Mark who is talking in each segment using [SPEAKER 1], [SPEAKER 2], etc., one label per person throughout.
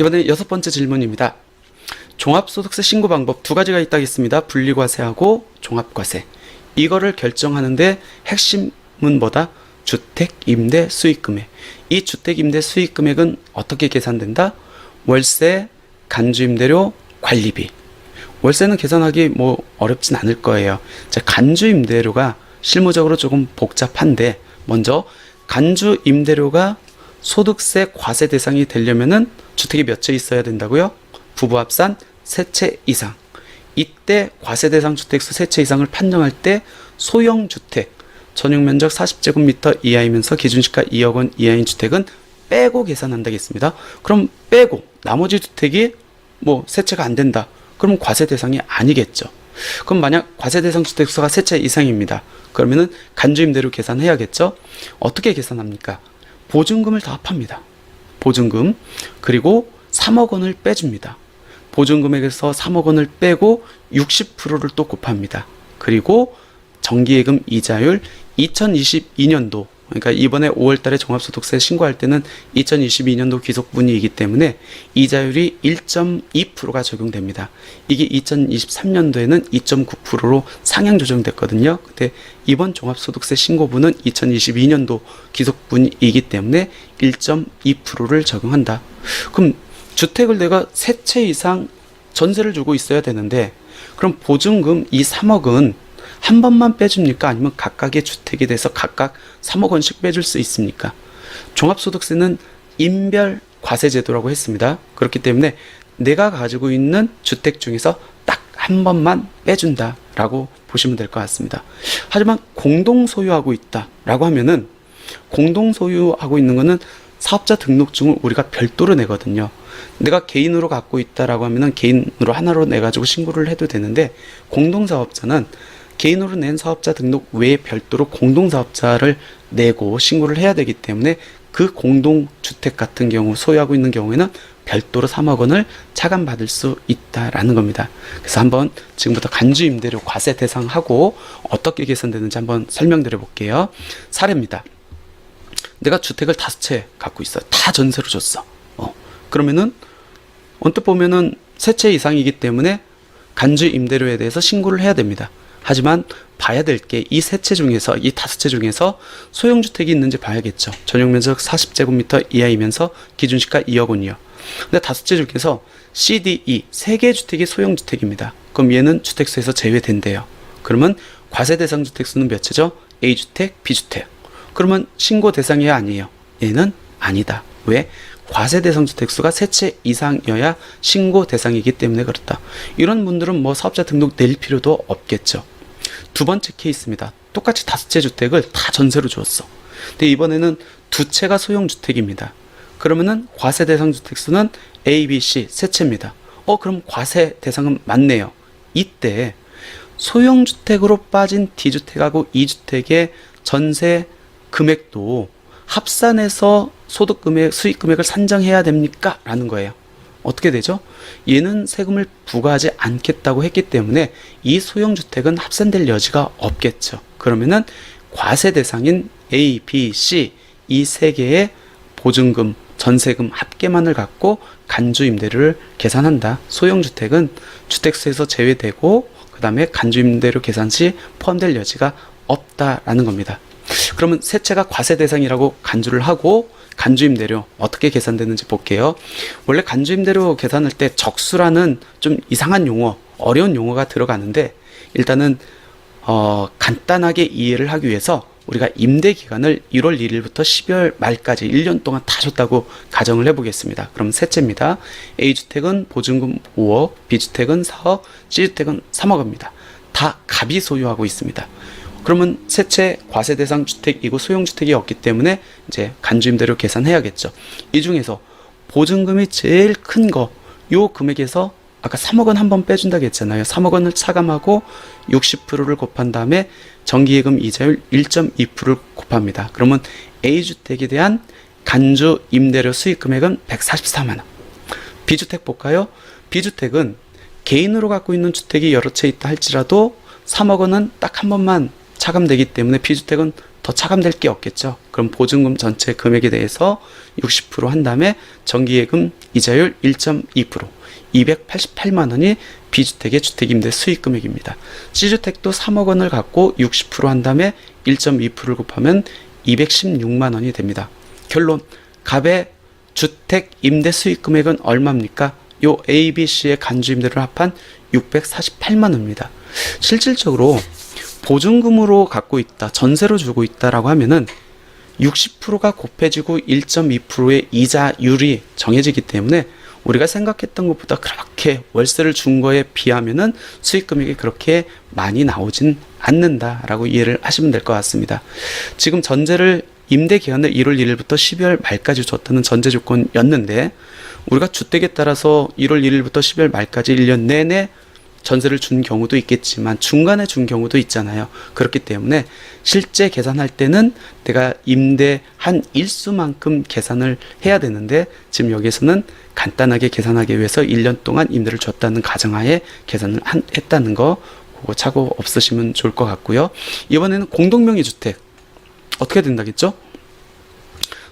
[SPEAKER 1] 이번에 6번째 질문입니다. 종합소득세 신고 방법 두 가지가 있다겠습니다. 분리과세하고 종합과세. 이거를 결정하는데 핵심은 뭐다? 주택임대 수익금액. 이 주택임대 수익금액은 어떻게 계산된다? 월세, 간주임대료, 관리비. 월세는 계산하기 어렵진 않을 거예요. 자, 간주임대료가 실무적으로 조금 복잡한데, 먼저 간주임대료가 소득세 과세 대상이 되려면은 주택이 몇 채 있어야 된다고요? 부부 합산 3채 이상. 이때 과세 대상 주택수 3채 이상을 판정할 때 소형 주택, 전용 면적 40제곱미터 이하이면서 기준시가 2억 원 이하인 주택은 빼고 계산한다겠습니다. 그럼 빼고 나머지 주택이 3채가 안 된다. 그럼 과세 대상이 아니겠죠. 그럼 만약 과세 대상 주택수가 3채 이상입니다. 그러면은 간주임대료 계산해야겠죠. 어떻게 계산합니까? 보증금을 다 합합니다. 보증금, 그리고 3억 원을 빼줍니다. 보증금액에서 3억 원을 빼고 60%를 또 곱합니다. 그리고 정기예금 이자율 2022년도, 그러니까 이번에 5월달에 종합소득세 신고할 때는 2022년도 귀속분이이기 때문에 이자율이 1.2%가 적용됩니다. 이게 2023년도에는 2.9%로 상향 조정됐거든요. 근데 이번 종합소득세 신고분은 2022년도 귀속분이기 때문에 1.2%를 적용한다. 그럼 주택을 내가 3채 이상 전세를 주고 있어야 되는데, 그럼 보증금 이 3억은 한 번만 빼줍니까? 아니면 각각의 주택에 대해서 각각 3억 원씩 빼줄 수 있습니까? 종합소득세는 인별 과세제도라고 했습니다. 그렇기 때문에 내가 가지고 있는 주택 중에서 딱 한 번만 빼준다라고 보시면 될 것 같습니다. 하지만 공동 소유하고 있다라고 하면은, 공동 소유하고 있는 거는 사업자 등록증을 우리가 별도로 내거든요. 내가 개인으로 갖고 있다라고 하면은 개인으로 하나로 내가지고 신고를 해도 되는데, 공동사업자는 개인으로 낸 사업자 등록 외에 별도로 공동사업자를 내고 신고를 해야 되기 때문에 그 공동주택 같은 경우 소유하고 있는 경우에는 별도로 3억 원을 차감받을 수 있다라는 겁니다. 그래서 한번 지금부터 간주임대료 과세 대상하고 어떻게 계산되는지 한번 설명드려 볼게요. 사례입니다. 내가 주택을 5채 갖고 있어요. 다 전세로 줬어. 그러면은 언뜻 보면은 3채 이상이기 때문에 간주임대료에 대해서 신고를 해야 됩니다. 하지만 봐야 될 게 이 3채 중에서, 이 5채 중에서 소형주택이 있는지 봐야겠죠. 전용면적 40제곱미터 이하이면서 기준시가 2억 원이요. 근데 5채 중에서 C, D, E 3개의 주택이 소형주택입니다. 그럼 얘는 주택수에서 제외된대요. 그러면 과세 대상 주택수는 몇 채죠? A주택, B주택. 그러면 신고 대상이야 아니에요? 얘는 아니다. 왜? 과세 대상 주택수가 3채 이상이어야 신고 대상이기 때문에 그렇다. 이런 분들은 사업자 등록 낼 필요도 없겠죠. 두 번째 케이스입니다. 똑같이 5채 주택을 다 전세로 주었어. 근데 이번에는 2채가 소형주택입니다. 그러면은 과세 대상 주택수는 A, B, C 3채입니다. 그럼 과세 대상은 맞네요. 이때 소형주택으로 빠진 D주택하고 E주택의 전세 금액도 합산해서 소득금액, 수익금액을 산정해야 됩니까? 라는 거예요. 어떻게 되죠? 얘는 세금을 부과하지 않겠다고 했기 때문에 이 소형주택은 합산될 여지가 없겠죠. 그러면은 과세 대상인 A, B, C 이 3개의 보증금, 전세금 합계만을 갖고 간주임대료를 계산한다. 소형주택은 주택수에서 제외되고 그 다음에 간주임대료 계산 시 포함될 여지가 없다라는 겁니다. 그러면 3채가 과세 대상이라고 간주를 하고 간주임대료 어떻게 계산되는지 볼게요. 원래 간주임대료 계산할 때 적수라는 좀 이상한 용어, 어려운 용어가 들어가는데, 일단은 간단하게 이해를 하기 위해서 우리가 임대기간을 1월 1일부터 12월 말까지 1년 동안 다 줬다고 가정을 해보겠습니다. 그럼 3채입니다. A주택은 보증금 5억, B주택은 4억, C주택은 3억입니다. 다 갑이 소유하고 있습니다. 그러면 3채 과세 대상 주택이고 소형주택이 없기 때문에 이제 간주임대료 계산해야겠죠. 이 중에서 보증금이 제일 큰 거, 요 금액에서 아까 3억 원 한번 빼준다고 했잖아요. 3억 원을 차감하고 60%를 곱한 다음에 정기예금 이자율 1.2%를 곱합니다. 그러면 A주택에 대한 간주임대료 수익금액은 144만 원. B주택 볼까요? B주택은 개인으로 갖고 있는 주택이 여러 채 있다 할지라도 3억 원은 딱 한 번만 차감되기 때문에 B주택은 더 차감될 게 없겠죠. 그럼 보증금 전체 금액에 대해서 60%한 다음에 정기예금 이자율 1.2%, 288만 원이 B주택의 주택임대 수익금액입니다. C주택도 3억 원을 갖고 60%한 다음에 1.2%를 곱하면 216만 원이 됩니다. 결론, 갑의 주택 임대 수익 금액은 얼마입니까? 요 A, B, C의 간주임대를 합한 648만 원입니다. 실질적으로 보증금으로 갖고 있다, 전세로 주고 있다라고 하면은 60%가 곱해지고 1.2%의 이자율이 정해지기 때문에 우리가 생각했던 것보다 그렇게 월세를 준 거에 비하면은 수익 금액이 그렇게 많이 나오진 않는다라고 이해를 하시면 될 것 같습니다. 지금 전제를 임대 기한을 1월 1일부터 12월 말까지 줬다는 전제 조건이었는데 우리가 주택에 따라서 1월 1일부터 12월 말까지 1년 내내 전세를 준 경우도 있겠지만 중간에 준 경우도 있잖아요. 그렇기 때문에 실제 계산할 때는 내가 임대한 일수만큼 계산을 해야 되는데 지금 여기에서는 간단하게 계산하기 위해서 1년 동안 임대를 줬다는 가정하에 계산을 했다는 거 그거 착오 없으시면 좋을 것 같고요. 이번에는 공동명의 주택 어떻게 된다겠죠?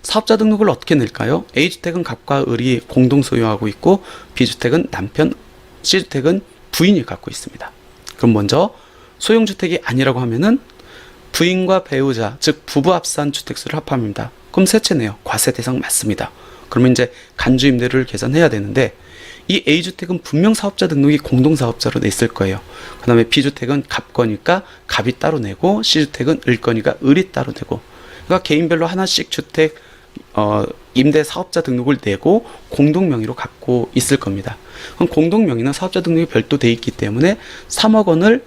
[SPEAKER 1] 사업자 등록을 어떻게 낼까요? A주택은 갑과 을이 공동 소유하고 있고 B주택은 남편, C주택은 부인이 갖고 있습니다. 그럼 먼저 소형주택이 아니라고 하면은 부인과 배우자, 즉 부부 합산 주택수를 합합니다. 그럼 셋째네요. 과세 대상 맞습니다. 그러면 이제 간주임대를 계산해야 되는데 이 A주택은 분명 사업자 등록이 공동사업자로 냈을 거예요. 그 다음에 B주택은 갑 거니까 갑이 따로 내고 C주택은 을 거니까 을이 따로 내고 그러니까 개인별로 하나씩 주택 임대 사업자 등록을 내고 공동명의로 갖고 있을 겁니다. 그럼 공동명의는 사업자 등록이 별도 돼 있기 때문에 3억 원을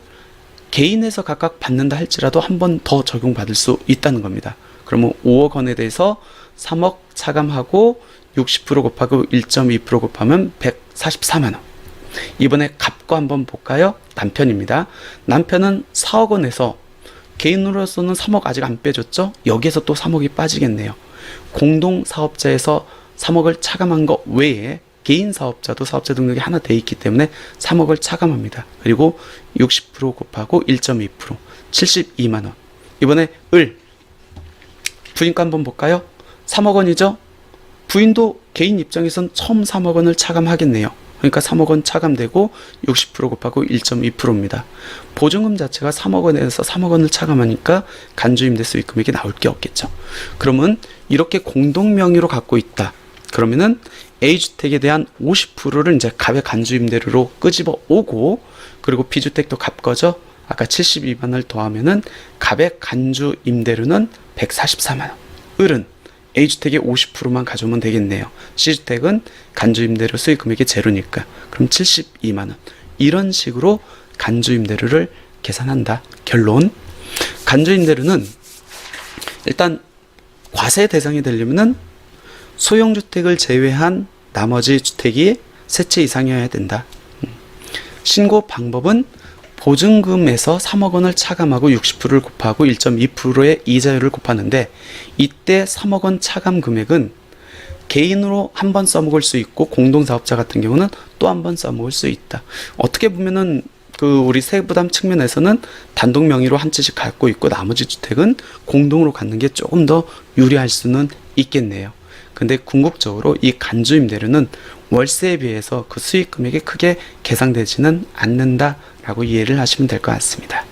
[SPEAKER 1] 개인에서 각각 받는다 할지라도 한 번 더 적용받을 수 있다는 겁니다. 그러면 5억 원에 대해서 3억 차감하고 60% 곱하고 1.2% 곱하면 144만 원. 이번에 갑거 한번 볼까요? 남편입니다. 남편은 4억 원에서 개인으로서는 3억 아직 안 빼줬죠? 여기에서 또 3억이 빠지겠네요. 공동사업자에서 3억을 차감한 것 외에 개인 사업자도 사업자 등록이 하나 돼 있기 때문에 3억을 차감합니다. 그리고 60% 곱하고 1.2% 72만 원. 이번에 을 부인과 한번 볼까요? 3억 원이죠? 부인도 개인 입장에선 처음 3억 원을 차감하겠네요. 그러니까 3억 원 차감되고 60% 곱하고 1.2%입니다. 보증금 자체가 3억 원에서 3억 원을 차감하니까 간주임대 수익 금액이 나올 게 없겠죠. 그러면 이렇게 공동명의로 갖고 있다. 그러면은 A주택에 대한 50%를 이제 갑의 간주임대료로 끄집어 오고 그리고 B주택도 갑 거죠. 아까 72만 원을 더하면은 갑의 간주임대료는 144만 원. 을은 A주택의 50%만 가져오면 되겠네요. C주택은 간주임대료 수익금액이 제로니까 그럼 72만 원. 이런 식으로 간주임대료를 계산한다. 결론, 간주임대료는 일단 과세 대상이 되려면은 소형주택을 제외한 나머지 주택이 세 채 이상이어야 된다. 신고 방법은 보증금에서 3억 원을 차감하고 60%를 곱하고 1.2%의 이자율을 곱하는데 이때 3억 원 차감 금액은 개인으로 한 번 써먹을 수 있고 공동사업자 같은 경우는 또 한 번 써먹을 수 있다. 어떻게 보면은 우리 세부담 측면에서는 단독 명의로 한 채씩 갖고 있고 나머지 주택은 공동으로 갖는 게 조금 더 유리할 수는 있겠네요. 근데 궁극적으로 이 간주임대료는 월세에 비해서 그 수익 금액이 크게 계상되지는 않는다라고 이해를 하시면 될 것 같습니다.